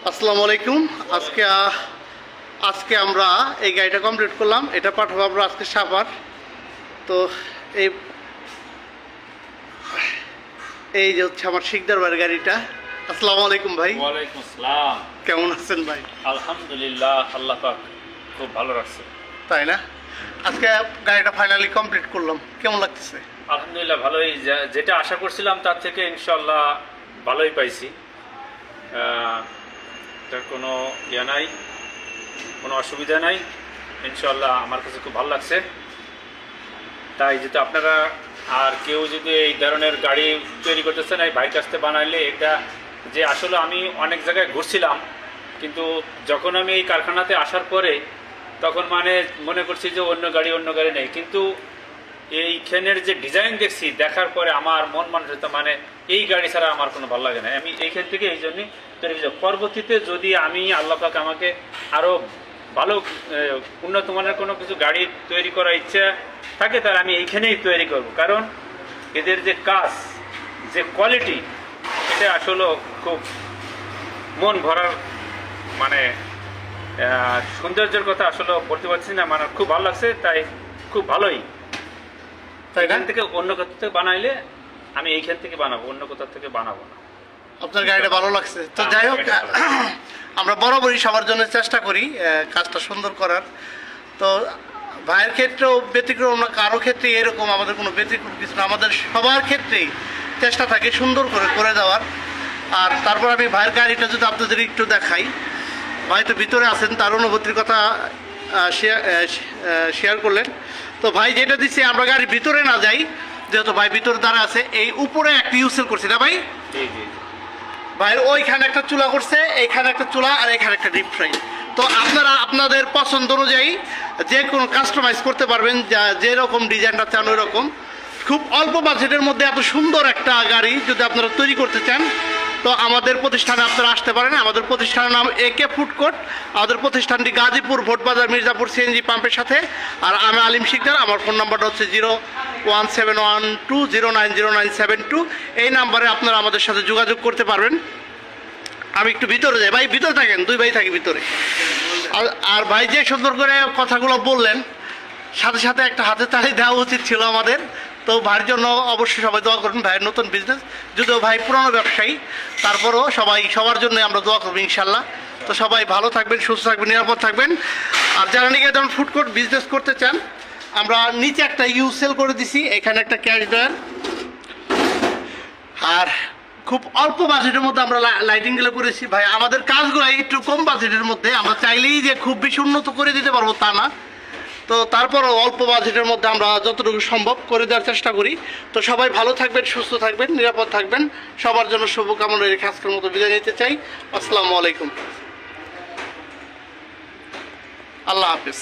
আসসালামু আলাইকুম। আজকে আমরা এই গাড়িটা কমপ্লিট করলাম। এটা পাঠাবো আমরা আজকে সাভার। তো এই এই যে হচ্ছে আমার শিকদার বাড়ির গাড়িটা। আসসালামু আলাইকুম ভাই। ওয়ালাইকুম আসসালাম। কেমন আছেন ভাই? আলহামদুলিল্লাহ, আল্লাহ পাক খুব ভালো রাখছে। তাই না? আজকে গাড়িটা ফাইনালি কমপ্লিট করলাম, কেমন লাগতেছে? আলহামদুলিল্লাহ ভালোই, যেটা আশা করছিলাম তার থেকে ইনশাল্লাহ ভালোই পাইছি। এটার কোনো নাই, কোনো অসুবিধা নাই। ইনশাল্লাহ আমার কাছে খুব ভালো লাগছে। তাই যেটা আপনারা আর কেউ যদি এই ধরনের গাড়ি তৈরি করতেছেন, এই ভাইয়ের কাছ থেকে বানাইলে এটা যে আসলে আমি অনেক জায়গায় ঘুরছিলাম, কিন্তু যখন আমি এই কারখানাতে আসার পরে তখন মনে করছি যে অন্য গাড়ি নেই, কিন্তু এইখানের যে ডিজাইন দেখছি, দেখার পরে আমার মন মানসিকতা এই গাড়ি ছাড়া আমার কোনো ভালো লাগে না। আমি এইখান থেকে এই জন্যই তৈরি করছি। পরবর্তীতে যদি আমি আল্লাহ পাক আমাকে আরও ভালো উন্নত মানের কোনো কিছু গাড়ি তৈরি করার ইচ্ছা থাকে, তাহলে আমি এইখানেই তৈরি করব। কারণ এদের যে কাজ, যে কোয়ালিটি, এটা আসলে খুব মন ভরার সৌন্দর্যের কথা আসলে বলতে পারছি না। খুব ভালো লাগছে। তাই খুব ভালোই। তাই এখান থেকে অন্য কোথাও থেকে বানাইলে আমি এইখান থেকে বানাবো, অন্য কোথাও থেকে বানাবো না। আপনার গাড়িটা ভালো লাগছে তো। যাই হোক, আমরা বরাবরই সবার জন্য চেষ্টা করি কাজটা সুন্দর করার। তো ভাইয়ের ক্ষেত্রেও ব্যতিক্রম না, কারো ক্ষেত্রে এরকম আমাদের কোনো ব্যতিক্রম কিছু না। আমাদের সবার ক্ষেত্রেই চেষ্টা থাকে সুন্দর করে দেওয়ার। আর তারপর আমি ভাইয়ের গাড়িটা যদি আপনাদের একটু দেখাই। ভাই তো ভিতরে আছেন, তার অনুভূতির কথা শেয়ার করলেন। তো ভাই যেটা দিচ্ছে, আমরা গাড়ির ভিতরে না যাই, যেহেতু ভাই ভিতরে দাঁড়া আছে। এই উপরে একটা ইউসেল করছি না ভাই? ভাইয়ের ওইখানে একটা চুলা করছে, এইখানে একটা চুলা, আর এখানে একটা ডিপ ফ্রাই। তো আপনারা আপনাদের পছন্দ অনুযায়ী যে কোনো কাস্টমাইজ করতে পারবেন, যেরকম ডিজাইনটা চান ওই রকম। খুব অল্প বাজেটের মধ্যে এত সুন্দর একটা গাড়ি যদি আপনারা তৈরি করতে চান, তো আমাদের প্রতিষ্ঠানে আপনারা আসতে পারেন। আমাদের প্রতিষ্ঠানের নাম একে ফুড কোর্ট। আমাদের প্রতিষ্ঠানটি গাজীপুর ভোটবাজার মির্জাপুর সিএনজি পাম্পের সাথে। আর আমি আলিম শিকদার। আমার ফোন নাম্বারটা হচ্ছে 01712090972। এই নাম্বারে আপনারা আমাদের সাথে যোগাযোগ করতে পারবেন। আমি একটু ভিতরে যাই। ভাই ভিতরে থাকেন, দুই ভাই থাকি ভিতরে। আর ভাই যে সুন্দর করে কথাগুলো বললেন, সাথে সাথে একটা হাতে তালি দেওয়া উচিত ছিল আমাদের। তো ভাইয়ের জন্য অবশ্যই সবাই দোয়া করবেন। ভাইয়ের নতুন বিজনেস, যদিও ভাই পুরনো ব্যবসায়ী, তারপরও সবার জন্য আমরা দোয়া করবো ইনশাল্লাহ। তো সবাই ভালো থাকবেন, সুস্থ থাকবেন, নিরাপদ থাকবেন। আর যারা নাকি যেমন ফুড কোর্ট বিজনেস করতে চান, আমরা নিচে একটা ইউসেল করে দিছি, এখানে একটা ক্যাশ ড্রয়ার। আর খুব অল্প বাজেটের মধ্যে আমরা লাইটিংগুলো করেছি। ভাই আমাদের কাজগুলো একটু কম বাজেটের মধ্যে, আমরা চাইলেই যে খুব বেশি উন্নত করে দিতে পারবো তা না। তো তারপরও অল্প বাজেটের মধ্যে আমরা যতটুকু সম্ভব করে দেওয়ার চেষ্টা করি। তো সবাই ভালো থাকবেন, সুস্থ থাকবেন, নিরাপদ থাকবেন। সবার জন্য শুভকামনা রেখে আজকের মতো বিদায় নিতে চাই। আসসালামু আলাইকুম, আল্লাহ হাফিজ।